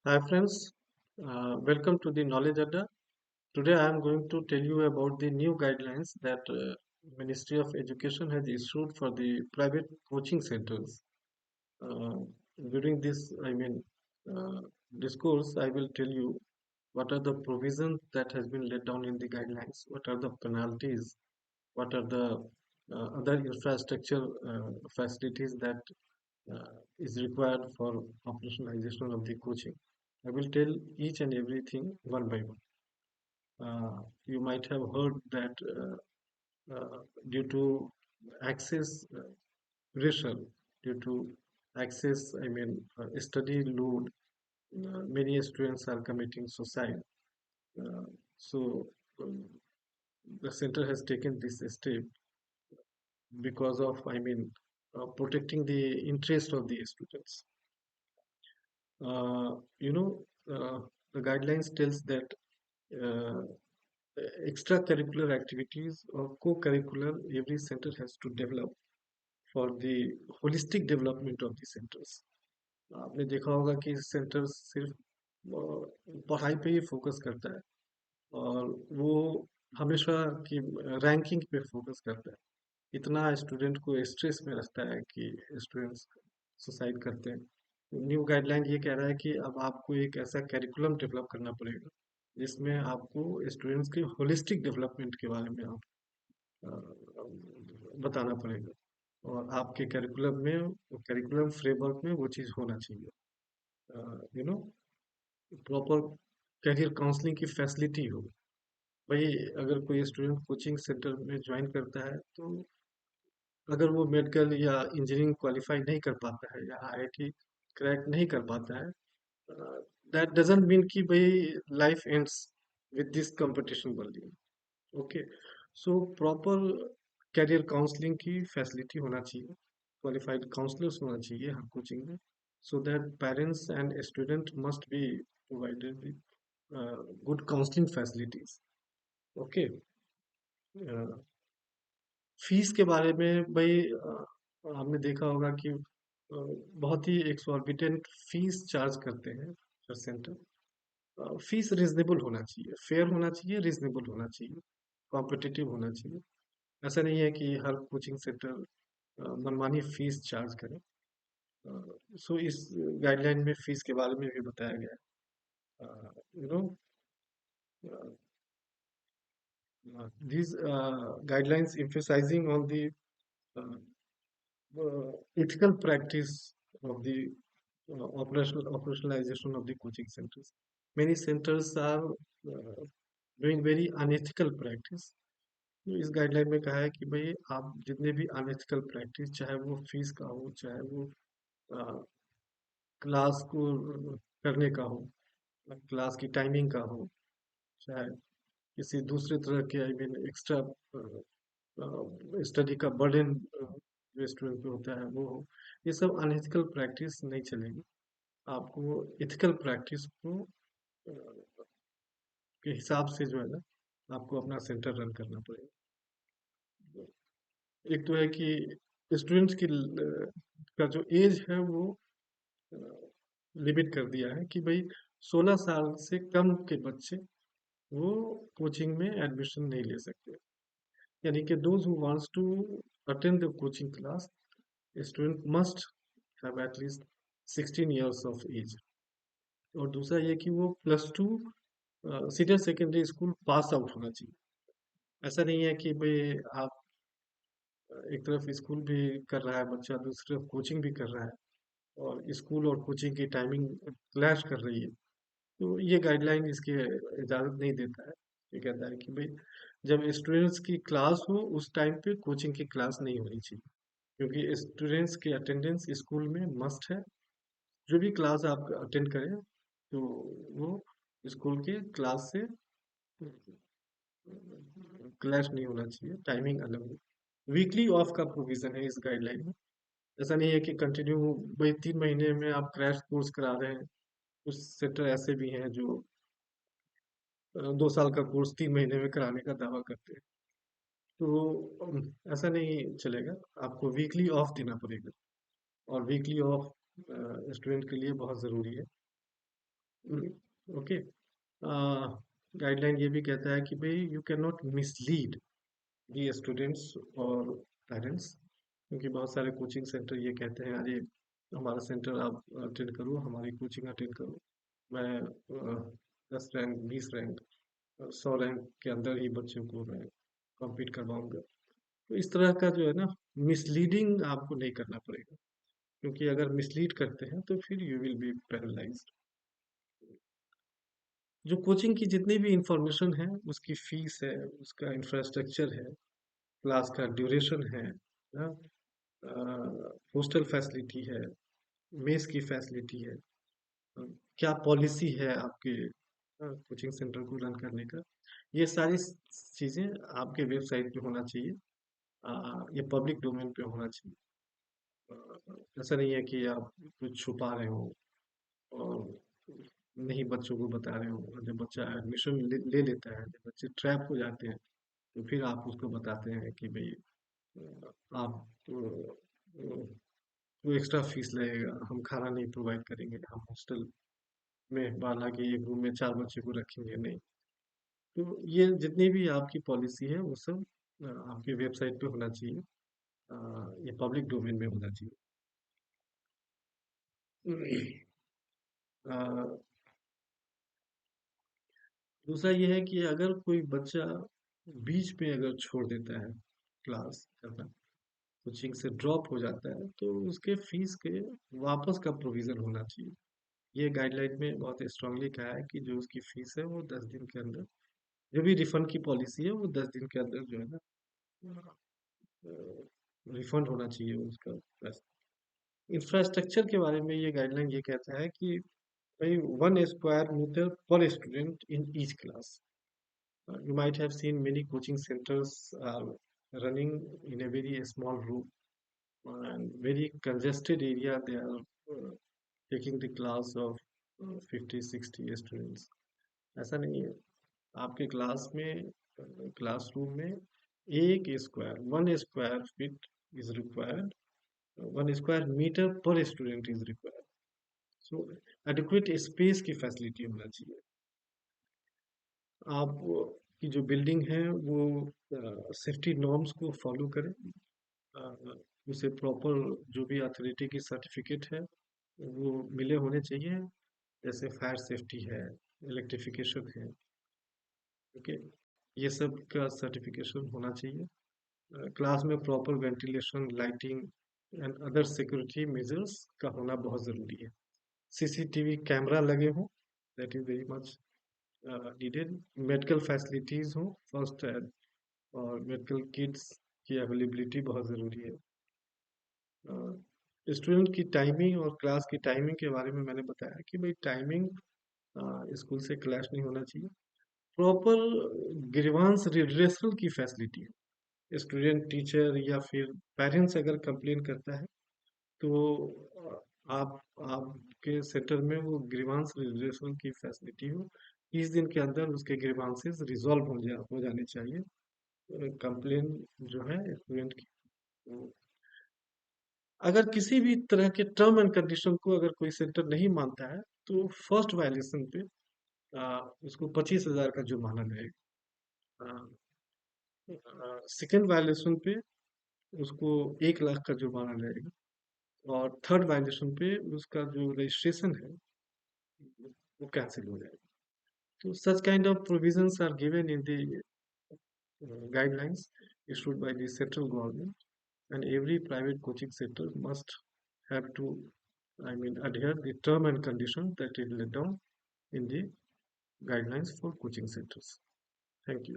Hi friends, welcome to the Knowledge Adda. Today I am going to tell you about the new guidelines that Ministry of Education has issued for the private coaching centers. Uh, During this, uh, discourse, I will tell you what are the provisions that has been laid down in the guidelines, what are the penalties, what are the other infrastructure facilities that is required for operationalization of the coaching. I will tell each and everything one by one. You might have heard that due to access pressure, due to access, study load, many students are committing suicide. Uh, so um, the center has taken this step because of, protecting the interest of the students. Uh, you know, the guidelines tells that uh, extracurricular activities or co-curricular every center has to develop for the holistic development of the centers. आपने देखा होगा कि centre सिर्फ पढ़ाई पे ही focus करता है और वो हमेशा की रैंकिंग पे फोकस करता है इतना स्टूडेंट को स्ट्रेस में रखता है कि स्टूडेंट्स सुसाइड करते हैं न्यू गाइडलाइन ये कह रहा है कि अब आपको एक ऐसा करिकुलम डेवलप करना पड़ेगा जिसमें आपको स्टूडेंट्स के होलिस्टिक डेवलपमेंट के बारे में आप अ, बताना पड़ेगा और आपके करिकुलम फ्रेमवर्क में वो चीज़ होना चाहिए you know proper career counselling की फैसिलिटी हो भाई अगर कोई स्टूडेंट कोचिंग सेंटर में ज्वाइन करता है तो अगर वो मेडिकल या इंजीनियरिंग क्वालिफाई नहीं कर पाता है या आईआईटी क्रैक नहीं कर पाता है दैट डजंट मीन कि भाई life ends with this competition only okay so proper career counselling की फैसिलिटी होना चाहिए क्वालिफाइड काउंसलर्स होना चाहिए हर कोचिंग में so that parents and student must be provided with good counselling facilities okay fees के बारे में भाई हमने देखा होगा कि बहुत ही एक्सॉर्बिटेंट फीस चार्ज करते हैं सेंटर फीस रिजनेबल होना चाहिए फेयर होना चाहिए रिजनेबल होना चाहिए कॉम्पिटिटिव होना चाहिए ऐसा नहीं है कि हर कोचिंग सेंटर मनमानी फीस चार्ज करे सो इस गाइडलाइन में फीस के बारे में भी बताया गया है you know these guidelines emphasizing on the uh, ethical practice of the operationalization of the coaching centers. Many centers are doing very unethical practice. तो इस गाइडलाइन में कहा है कि भाई आप जितने भी अनएथिकल प्रैक्टिस चाहे वो फीस का हो चाहे वो क्लास को करने का हो क्लास की टाइमिंग का हो चाहे किसी दूसरे तरह के एक्स्ट्रा स्टडी का बर्डन जो स्टूडेंट पे होता है वो हो ये सब अनएथिकल प्रैक्टिस नहीं चलेगी आपको एथिकल प्रैक्टिस को के हिसाब से जो है ना आपको अपना सेंटर रन करना पड़ेगा एक तो है कि स्टूडेंट्स की का जो एज है वो लिमिट कर दिया है कि भाई 16 साल से कम के बच्चे वो कोचिंग में एडमिशन नहीं ले सकते यानी कि those who wants to attend the coaching class student must have at least 16 years of age और दूसरा ये कि वो +2 senior secondary school pass out होना चाहिए ऐसा नहीं है कि भाई आप एक तरफ स्कूल भी कर रहा है बच्चा दूसरी तरफ कोचिंग भी कर रहा है और स्कूल और कोचिंग की टाइमिंग क्लैश कर रही है तो ये गाइडलाइन इसकी इजाज़त नहीं देता है ये कहता है कि भाई जब स्टूडेंट्स की क्लास हो उस टाइम पे कोचिंग की क्लास नहीं होनी चाहिए क्योंकि स्टूडेंट्स की अटेंडेंस स्कूल में मस्ट है जो भी क्लास आप अटेंड करें तो वो स्कूल के क्लास से क्लैश नहीं होना चाहिए टाइमिंग अलग हो वीकली ऑफ का प्रोविजन है इस गाइडलाइन में ऐसा नहीं है कि कंटिन्यू भाई 3 महीने में आप क्रैश कोर्स करा रहे हैं कुछ सेक्टर ऐसे भी हैं जो 2 साल का कोर्स 3 महीने में कराने का दावा करते हैं तो ऐसा नहीं चलेगा आपको वीकली ऑफ देना पड़ेगा और वीकली ऑफ स्टूडेंट के लिए बहुत ज़रूरी है ओके। गाइडलाइन ये भी कहता है कि भाई you can not mislead the students और पेरेंट्स, क्योंकि बहुत सारे कोचिंग सेंटर ये कहते हैं अरे हमारा सेंटर आप अटेंड करो, हमारी कोचिंग अटेंड करो, मैं 10 रैंक 20 रैंक 100 रैंक के अंदर ही बच्चों को मैं कम्पीट करवाऊंगा। तो इस तरह का जो है ना, मिसलीडिंग आपको नहीं करना पड़ेगा, क्योंकि अगर मिसलीड करते हैं तो फिर यू विल बी पैरालाइज्ड। जो कोचिंग की जितनी भी इंफॉर्मेशन है, उसकी फीस है, उसका इंफ्रास्ट्रक्चर है, क्लास का ड्यूरेशन है, हॉस्टल फैसिलिटी है, मेस की फैसिलिटी है, अ, क्या पॉलिसी है आपके कोचिंग सेंटर को रन करने का, ये सारी चीज़ें आपके वेबसाइट पे होना चाहिए। ये पब्लिक डोमेन पे होना चाहिए। ऐसा नहीं है कि आप कुछ छुपा रहे हो और नहीं बच्चों को बता रहे हो, और जब बच्चा एडमिशन ले लेता है, जब बच्चे ट्रैप हो जाते हैं, तो फिर आप उसको बताते हैं कि भाई आप वो एक्स्ट्रा फीस लगेगा, हम खाना नहीं प्रोवाइड करेंगे, हम हॉस्टल में हालांकि एक रूम में 4 बच्चे को रखेंगे नहीं। तो ये जितनी भी आपकी पॉलिसी है वो सब आपकी वेबसाइट पे होना चाहिए। ये पब्लिक डोमेन में होना चाहिए। अ, दूसरा ये है कि अगर कोई बच्चा बीच में अगर छोड़ देता है क्लास करना, कोचिंग से ड्रॉप हो जाता है, तो उसके फीस के वापस का प्रोविजन होना चाहिए। ये गाइडलाइन में बहुत स्ट्रांगली कहा है कि जो उसकी फीस है वो 10 दिन के अंदर, जो भी रिफंड की पॉलिसी है वो 10 दिन के अंदर जो है ना रिफंड होना चाहिए उसका पैसा। इंफ्रास्ट्रक्चर के बारे में ये गाइडलाइन ये कहता है कि भाई 1 स्क्वायर मीटर पर student in each class. You might have seen many coaching centers running in a very small room and very congested area. They are taking the class of 50-60 students. ऐसा नहीं है। आपके क्लास में classroom में 1 square feet is required, 1 square metre पर student is required. So adequate space की facility होना चाहिए। आप की जो बिल्डिंग है वो सेफ्टी नॉर्म्स को फॉलो करें। अ, उसे प्रॉपर जो भी अथॉरिटी की सर्टिफिकेट है वो मिले होने चाहिए, जैसे फायर सेफ्टी है, इलेक्ट्रिफिकेशन है। ओके, ये सब का सर्टिफिकेशन होना चाहिए। क्लास में proper ventilation, lighting and other security measures का होना बहुत ज़रूरी है। सीसीटीवी कैमरा लगे हों, that is very much needed. Medical facilities हो फर्स्ट एड, और मेडिकल किट्स की अवेलेबिलिटी बहुत ज़रूरी है। स्टूडेंट की टाइमिंग और क्लास की टाइमिंग के बारे में मैंने बताया कि भाई टाइमिंग स्कूल से क्लैश नहीं होना चाहिए। प्रॉपर ग्रीवांस रिड्रेसल की फैसिलिटी है। स्टूडेंट टीचर या फिर पेरेंट्स अगर कंप्लेन करता है, तो आप आपके सेंटर में वो ग्रीवांस रिड्रेसल की फैसिलिटी हो। 30 दिन के अंदर उसके ग्रीवांसेस रिजॉल्व हो जाने चाहिए। कंप्लेन जो है स्टूडेंट की, तो अगर किसी भी तरह के टर्म एंड कंडीशन को अगर कोई सेंटर नहीं मानता है, तो फर्स्ट वायलेशन पे उसको 25,000 का जुर्माना लगेगा। सेकेंड वायलेशन पे उसको 1 लाख का जुर्माना लगेगा, और थर्ड वायलेशन पे उसका जो रजिस्ट्रेशन है वो कैंसिल हो जाएगा। तो such kind of provisions are given in the guidelines issued by the central government, and every private coaching center must have to, I mean, adhere the term and condition that is laid down in the guidelines for coaching centers. Thank you.